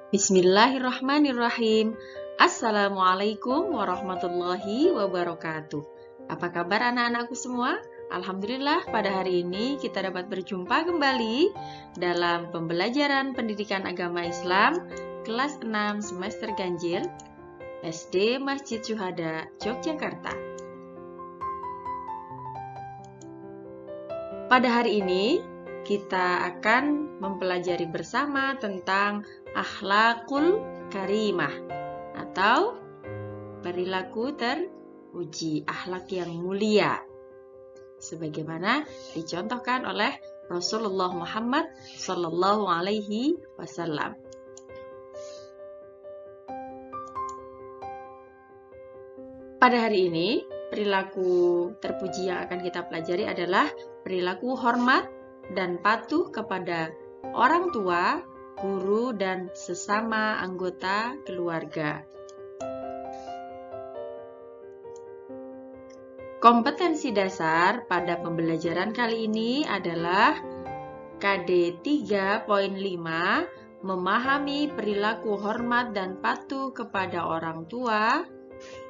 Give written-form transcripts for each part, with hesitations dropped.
Bismillahirrahmanirrahim. Assalamualaikum warahmatullahi wabarakatuh. Apa kabar anak-anakku semua? Alhamdulillah pada hari ini kita dapat berjumpa kembali dalam pembelajaran pendidikan agama Islam kelas 6 semester ganjil SD Masjid Syuhada Yogyakarta. Pada hari ini kita akan mempelajari bersama tentang akhlakul karimah atau perilaku terpuji, akhlak yang mulia, sebagaimana dicontohkan oleh Rasulullah Muhammad Sallallahu Alaihi Wasallam. Pada hari ini, perilaku terpuji yang akan kita pelajari adalah perilaku hormat dan patuh kepada orang tua, guru, dan sesama anggota keluarga. Kompetensi dasar pada pembelajaran kali ini adalah KD 3.5, memahami perilaku hormat dan patuh kepada orang tua,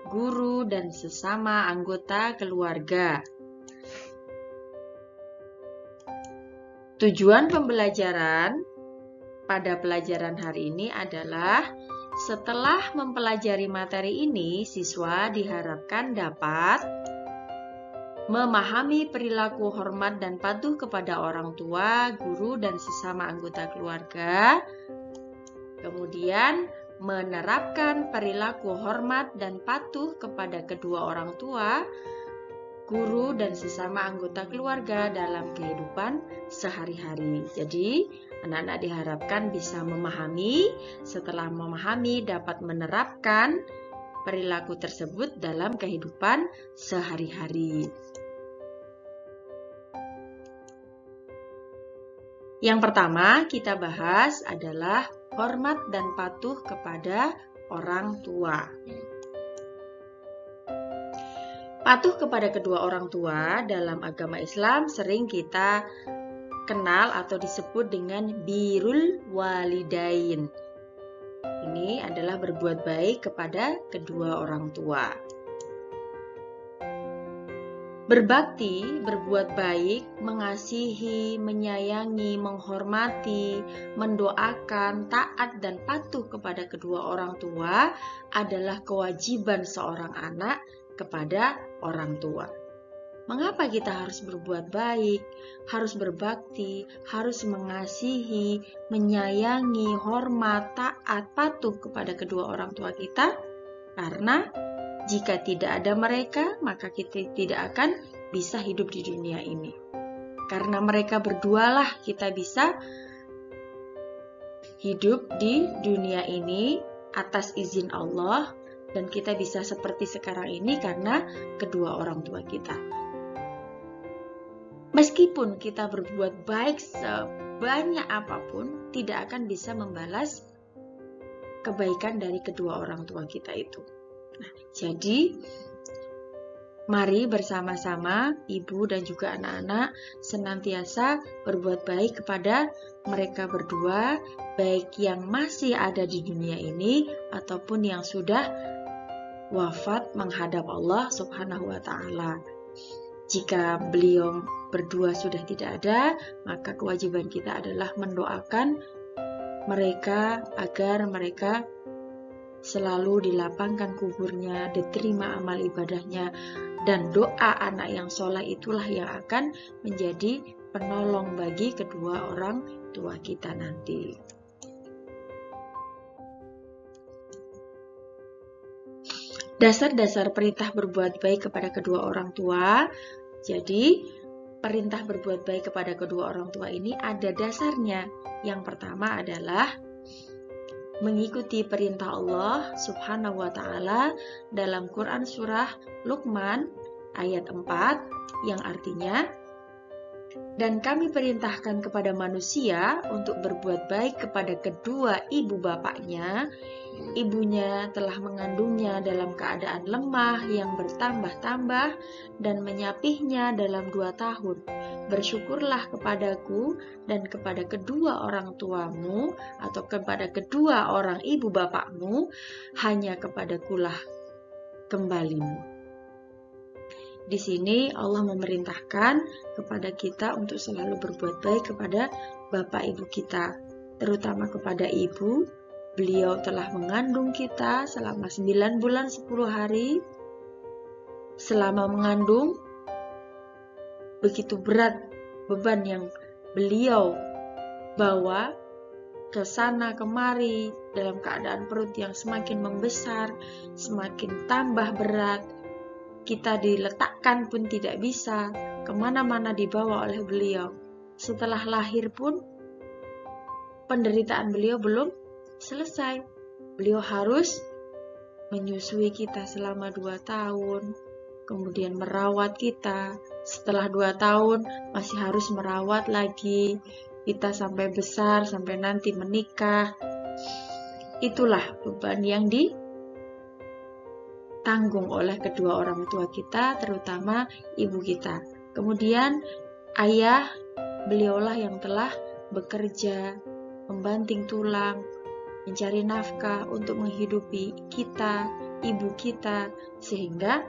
guru, dan sesama anggota keluarga. Tujuan pembelajaran pada pelajaran hari ini adalah setelah mempelajari materi ini, siswa diharapkan dapat memahami perilaku hormat dan patuh kepada orang tua, guru, dan sesama anggota keluarga. Kemudian menerapkan perilaku hormat dan patuh kepada kedua orang tua, guru, dan sesama anggota keluarga dalam kehidupan sehari-hari. Jadi, anak-anak diharapkan bisa memahami, setelah memahami dapat menerapkan perilaku tersebut dalam kehidupan sehari-hari. Yang pertama kita bahas adalah hormat dan patuh kepada orang tua. Patuh kepada kedua orang tua dalam agama Islam sering kita kenal atau disebut dengan birrul walidain. Ini adalah berbuat baik kepada kedua orang tua. Berbakti, berbuat baik, mengasihi, menyayangi, menghormati, mendoakan, taat, dan patuh kepada kedua orang tua adalah kewajiban seorang anak kepada orang tua. Mengapa kita harus berbuat baik, harus berbakti, harus mengasihi, menyayangi, hormat, taat, patuh kepada kedua orang tua kita? Karena jika tidak ada mereka, maka kita tidak akan bisa hidup di dunia ini. Karena mereka berdualah kita bisa hidup di dunia ini atas izin Allah, dan kita bisa seperti sekarang ini karena kedua orang tua kita. Meskipun kita berbuat baik sebanyak apapun, tidak akan bisa membalas kebaikan dari kedua orang tua kita itu. Nah, jadi mari bersama-sama ibu dan juga anak-anak senantiasa berbuat baik kepada mereka berdua, baik yang masih ada di dunia ini ataupun yang sudah wafat menghadap Allah Subhanahu wa Ta'ala. Jika beliau berdua sudah tidak ada, maka kewajiban kita adalah mendoakan mereka agar mereka selalu dilapangkan kuburnya, diterima amal ibadahnya, dan doa anak yang soleh itulah yang akan menjadi penolong bagi kedua orang tua kita nanti. Dasar-dasar perintah berbuat baik kepada kedua orang tua. Jadi, perintah berbuat baik kepada kedua orang tua ini ada dasarnya. Yang pertama adalah mengikuti perintah Allah Subhanahu wa Ta'ala dalam Quran surah Luqman ayat 4 yang artinya Dan kami perintahkan kepada manusia untuk berbuat baik kepada kedua ibu bapaknya. Ibunya telah mengandungnya dalam keadaan lemah yang bertambah-tambah dan menyapihnya dalam 2 tahun. Bersyukurlah kepadaku dan kepada kedua orang tuamu atau kepada kedua orang ibu bapakmu, hanya kepadakulah kembalimu. Di sini Allah memerintahkan kepada kita untuk selalu berbuat baik kepada bapak ibu kita, terutama kepada ibu. Beliau telah mengandung kita selama 9 bulan 10 hari. Selama mengandung, begitu berat beban yang beliau bawa ke sana kemari dalam keadaan perut yang semakin membesar, semakin tambah berat. Kita diletakkan pun tidak bisa, kemana-mana dibawa oleh beliau. Setelah lahir pun, penderitaan beliau belum selesai. Beliau harus menyusui kita selama 2 tahun, kemudian merawat kita. Setelah 2 tahun, masih harus merawat lagi kita sampai besar, sampai nanti menikah. Itulah beban yang tanggung oleh kedua orang tua kita, terutama ibu kita. Kemudian ayah, beliaulah yang telah bekerja, membanting tulang, mencari nafkah untuk menghidupi kita, ibu kita, sehingga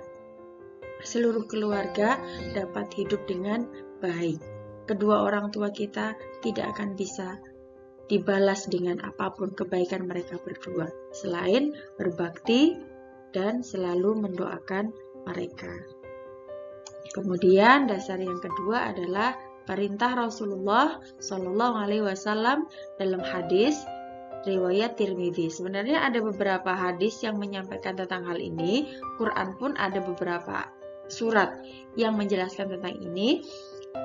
seluruh keluarga dapat hidup dengan baik. Kedua orang tua kita tidak akan bisa dibalas dengan apapun kebaikan mereka berdua, selain berbakti dan selalu mendoakan mereka. Kemudian dasar yang kedua adalah perintah Rasulullah Shallallahu Alaihi Wasallam dalam hadis riwayat Tirmidzi. Sebenarnya ada beberapa hadis yang menyampaikan tentang hal ini. Quran pun ada beberapa surat yang menjelaskan tentang ini.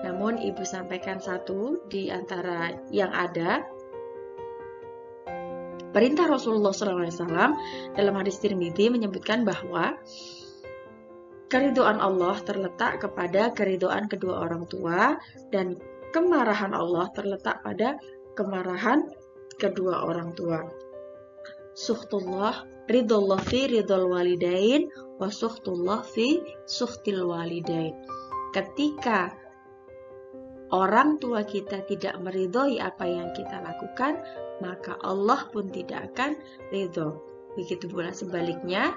Namun ibu sampaikan satu di antara yang ada. Perintah Rasulullah SAW dalam hadis Tirmidzi menyebutkan bahwa keridhaan Allah terletak kepada keridhaan kedua orang tua dan kemarahan Allah terletak pada kemarahan kedua orang tua. Suhtullah, ridullah fi ridul walidain, wa suhtullah fi suhtil walidain. Ketika orang tua kita tidak meridhoi apa yang kita lakukan, maka Allah pun tidak akan ridho. Begitu pula sebaliknya,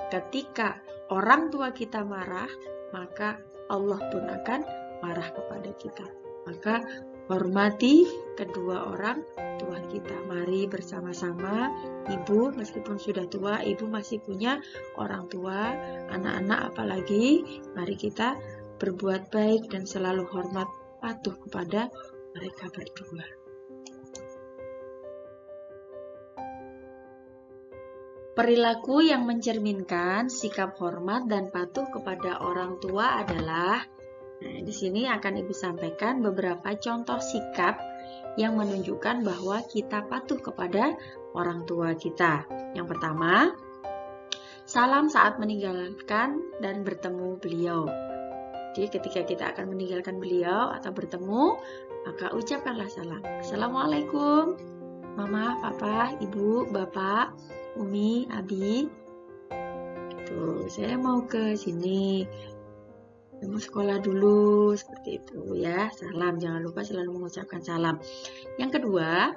ketika orang tua kita marah, maka Allah pun akan marah kepada kita. Maka hormati kedua orang tua kita. Mari bersama-sama, ibu meskipun sudah tua, ibu masih punya orang tua, anak-anak apalagi, mari kita berbuat baik dan selalu hormat patuh kepada mereka berdua. Perilaku yang mencerminkan sikap hormat dan patuh kepada orang tua adalah, di sini akan ibu sampaikan beberapa contoh sikap yang menunjukkan bahwa kita patuh kepada orang tua kita. Yang pertama, salam saat meninggalkan dan bertemu beliau. Jadi ketika kita akan meninggalkan beliau atau bertemu, maka ucapkanlah salam. Assalamualaikum, mama, papa, ibu, bapak, umi, abi. Tuh, saya mau ke sini, mau sekolah dulu, seperti itu ya. Salam, jangan lupa selalu mengucapkan salam. Yang kedua,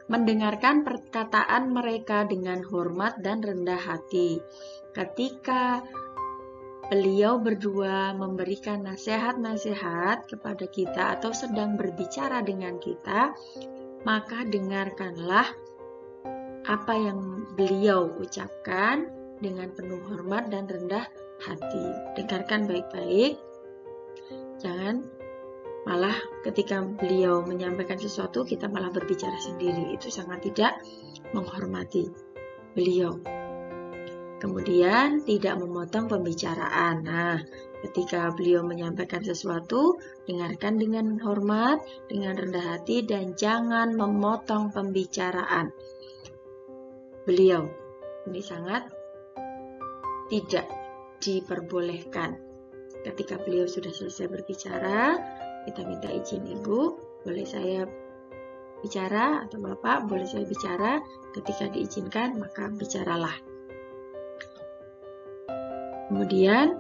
mendengarkan perkataan mereka dengan hormat dan rendah hati. Ketika beliau berdua memberikan nasihat-nasihat kepada kita atau sedang berbicara dengan kita, maka dengarkanlah apa yang beliau ucapkan dengan penuh hormat dan rendah hati. Dengarkan baik-baik, jangan malah ketika beliau menyampaikan sesuatu kita malah berbicara sendiri. Itu sangat tidak menghormati beliau. Kemudian tidak memotong pembicaraan. Nah, ketika beliau menyampaikan sesuatu, dengarkan dengan hormat, dengan rendah hati, dan jangan memotong pembicaraan beliau. Ini sangat tidak diperbolehkan. Ketika beliau sudah selesai berbicara, kita minta izin ibu, boleh saya bicara, atau bapak boleh saya bicara. Ketika diizinkan maka bicaralah. Kemudian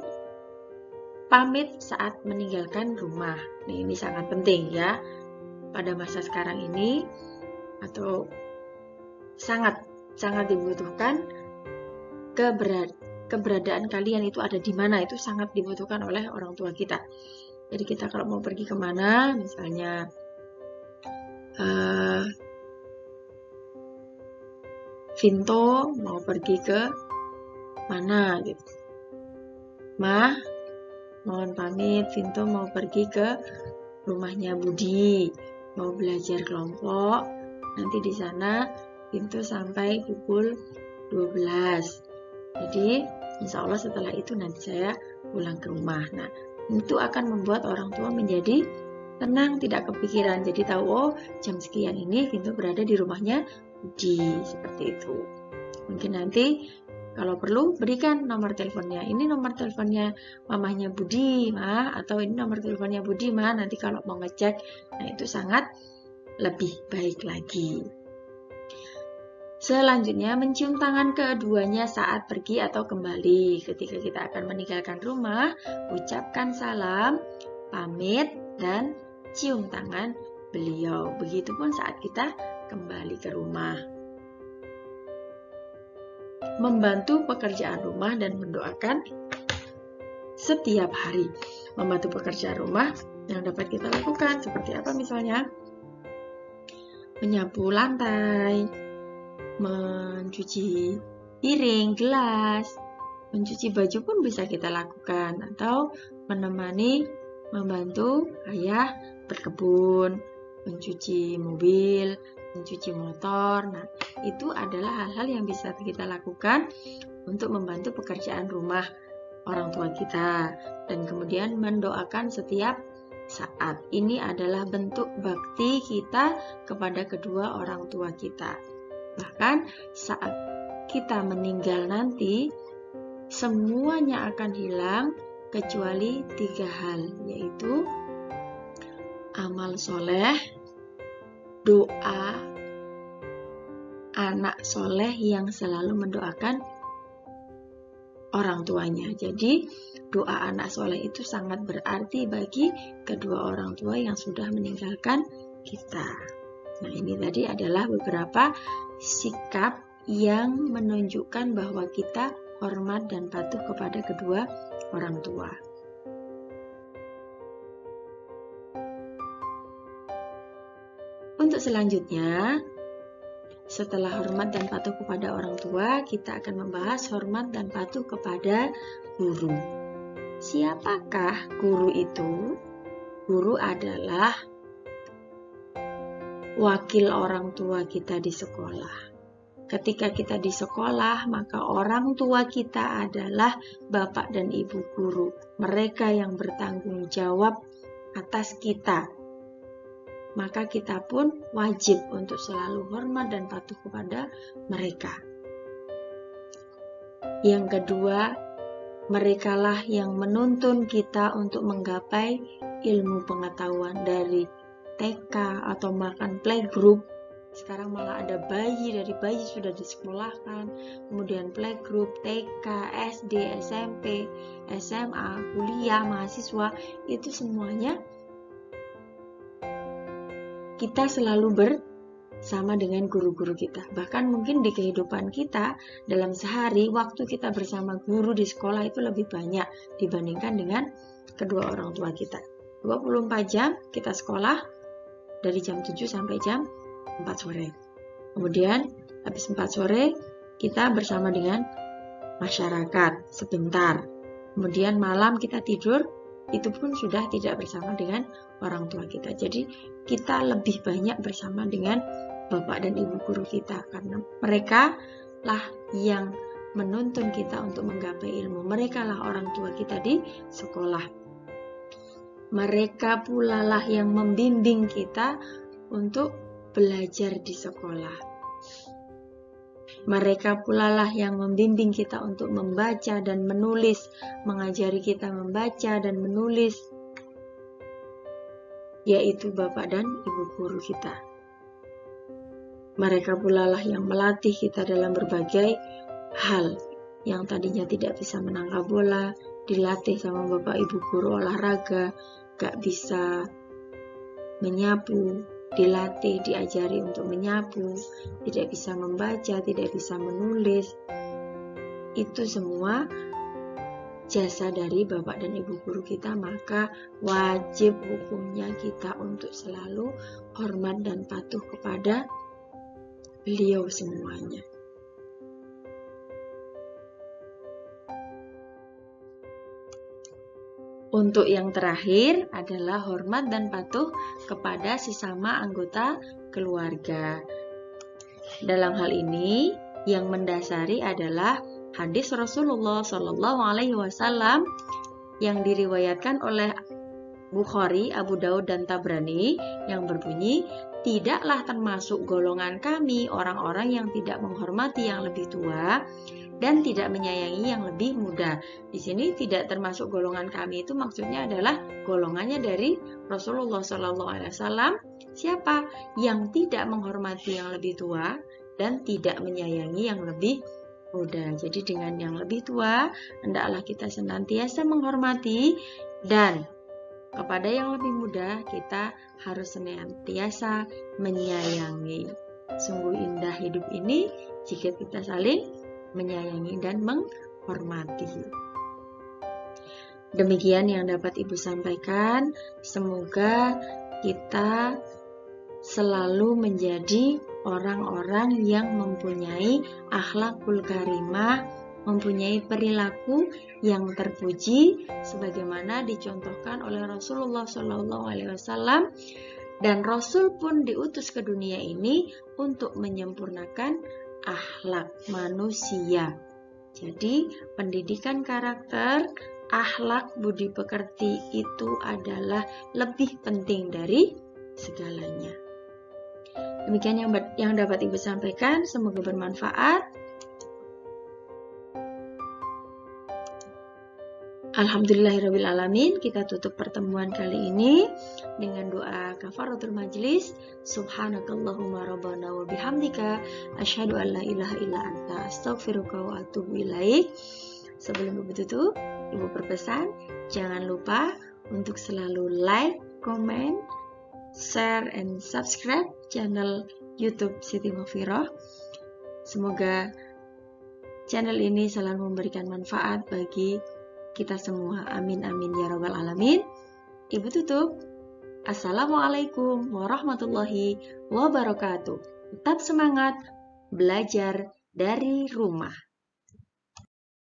pamit saat meninggalkan rumah. Nah, ini sangat penting ya pada masa sekarang ini, atau sangat dibutuhkan. Keberadaan kalian itu ada di mana, itu sangat dibutuhkan oleh orang tua kita. Jadi kita kalau mau pergi kemana, misalnya Vinto mau pergi ke mana gitu, Mah mohon pamit, Vinto mau pergi ke rumahnya Budi, mau belajar kelompok. Nanti di sana Vinto sampai pukul 12. Jadi insya Allah setelah itu nanti saya pulang ke rumah. Nah, itu akan membuat orang tua menjadi tenang, tidak kepikiran. Jadi tahu, oh jam sekian ini Vinto berada di rumahnya Budi, seperti itu. Mungkin nanti kalau perlu berikan nomor teleponnya. Ini nomor teleponnya mamahnya Budi, Ma, atau ini nomor teleponnya Budi, Ma. Nanti kalau mau ngecek, nah itu sangat lebih baik lagi. Selanjutnya, mencium tangan keduanya saat pergi atau kembali. Ketika kita akan meninggalkan rumah, ucapkan salam, pamit, dan cium tangan beliau. Begitupun saat kita kembali ke rumah. Membantu pekerjaan rumah dan mendoakan setiap hari. Membantu pekerjaan rumah yang dapat kita lakukan seperti apa misalnya? Menyapu lantai, mencuci piring, gelas, mencuci baju pun bisa kita lakukan, atau membantu ayah berkebun, mencuci mobil, mencuci motor. Nah, itu adalah hal-hal yang bisa kita lakukan untuk membantu pekerjaan rumah orang tua kita. Dan kemudian mendoakan setiap saat. Ini adalah bentuk bakti kita kepada kedua orang tua kita. Bahkan saat kita meninggal nanti, semuanya akan hilang kecuali 3 hal, yaitu amal soleh, doa, anak soleh yang selalu mendoakan orang tuanya. Jadi doa anak soleh itu sangat berarti bagi kedua orang tua yang sudah meninggalkan kita. Nah, ini tadi adalah beberapa sikap yang menunjukkan bahwa kita hormat dan patuh kepada kedua orang tua. Untuk selanjutnya, setelah hormat dan patuh kepada orang tua, kita akan membahas hormat dan patuh kepada guru. Siapakah guru itu? Guru adalah wakil orang tua kita di sekolah. Ketika kita di sekolah, maka orang tua kita adalah bapak dan ibu guru. Mereka yang bertanggung jawab atas kita. Maka kita pun wajib untuk selalu hormat dan patuh kepada mereka. Yang kedua, merekalah yang menuntun kita untuk menggapai ilmu pengetahuan dari TK atau bahkan playgroup. Sekarang malah ada dari bayi sudah disekolahkan, kemudian playgroup, TK, SD, SMP, SMA, kuliah, mahasiswa, itu semuanya kita selalu bersama dengan guru-guru kita. Bahkan mungkin di kehidupan kita dalam sehari, waktu kita bersama guru di sekolah itu lebih banyak dibandingkan dengan kedua orang tua kita. 24 jam kita sekolah dari jam 7 sampai jam 4 sore. Kemudian habis 4 sore kita bersama dengan masyarakat sebentar. Kemudian malam kita tidur, itu pun sudah tidak bersama dengan orang tua kita. Jadi kita lebih banyak bersama dengan bapak dan ibu guru kita, karena mereka lah yang menuntun kita untuk menggapai ilmu. Mereka lah orang tua kita di sekolah. Mereka pula lah yang membimbing kita untuk belajar di sekolah. Mereka pula lah yang membimbing kita untuk membaca dan menulis, mengajari kita membaca dan menulis. yaitu bapak dan ibu guru kita. Mereka pula lah yang melatih kita dalam berbagai hal. Yang tadinya tidak bisa menangkap bola, dilatih sama bapak ibu guru olahraga, gak bisa menyapu, dilatih, diajari untuk menyapu, tidak bisa membaca, tidak bisa menulis. Itu semua jasa dari bapak dan ibu guru kita, maka wajib hukumnya kita untuk selalu hormat dan patuh kepada beliau semuanya. Untuk yang terakhir adalah hormat dan patuh kepada sesama anggota keluarga. Dalam hal ini yang mendasari adalah hadis Rasulullah Shallallahu Alaihi Wasallam yang diriwayatkan oleh Bukhari, Abu Daud, dan Tabrani yang berbunyi, tidaklah termasuk golongan kami orang-orang yang tidak menghormati yang lebih tua dan tidak menyayangi yang lebih muda. Di sini tidak termasuk golongan kami itu maksudnya adalah golongannya dari Rasulullah SAW. Siapa? Yang tidak menghormati yang lebih tua dan tidak menyayangi yang lebih muda. Jadi dengan yang lebih tua, hendaklah kita senantiasa menghormati, dan kepada yang lebih muda kita harus senantiasa menyayangi. Sungguh indah hidup ini jika kita saling menyayangi dan menghormati. Demikian yang dapat Ibu sampaikan. Semoga kita selalu menjadi orang-orang yang mempunyai akhlakul karimah, mempunyai perilaku yang terpuji sebagaimana dicontohkan oleh Rasulullah SAW, dan Rasul pun diutus ke dunia ini untuk menyempurnakan akhlak manusia. Jadi pendidikan karakter, akhlak, budi pekerti itu adalah lebih penting dari segalanya. Demikian yang dapat Ibu sampaikan, semoga bermanfaat. Alhamdulillahirrabbilalamin. Kita tutup pertemuan kali ini dengan doa kafaratul majlis. Subhanakallahumma rabbana wa bihamdika asyhadu an la ilaha illa anta astaghfiruka wa atubu ilaik. Sebelum Ibu tutup, Ibu berpesan jangan lupa untuk selalu like, comment, share, and subscribe channel YouTube Siti Mufiroh. Semoga channel ini selalu memberikan manfaat bagi kita semua. Amin amin ya rabbal alamin. Ibu tutup. Assalamualaikum warahmatullahi wabarakatuh. Tetap semangat belajar dari rumah.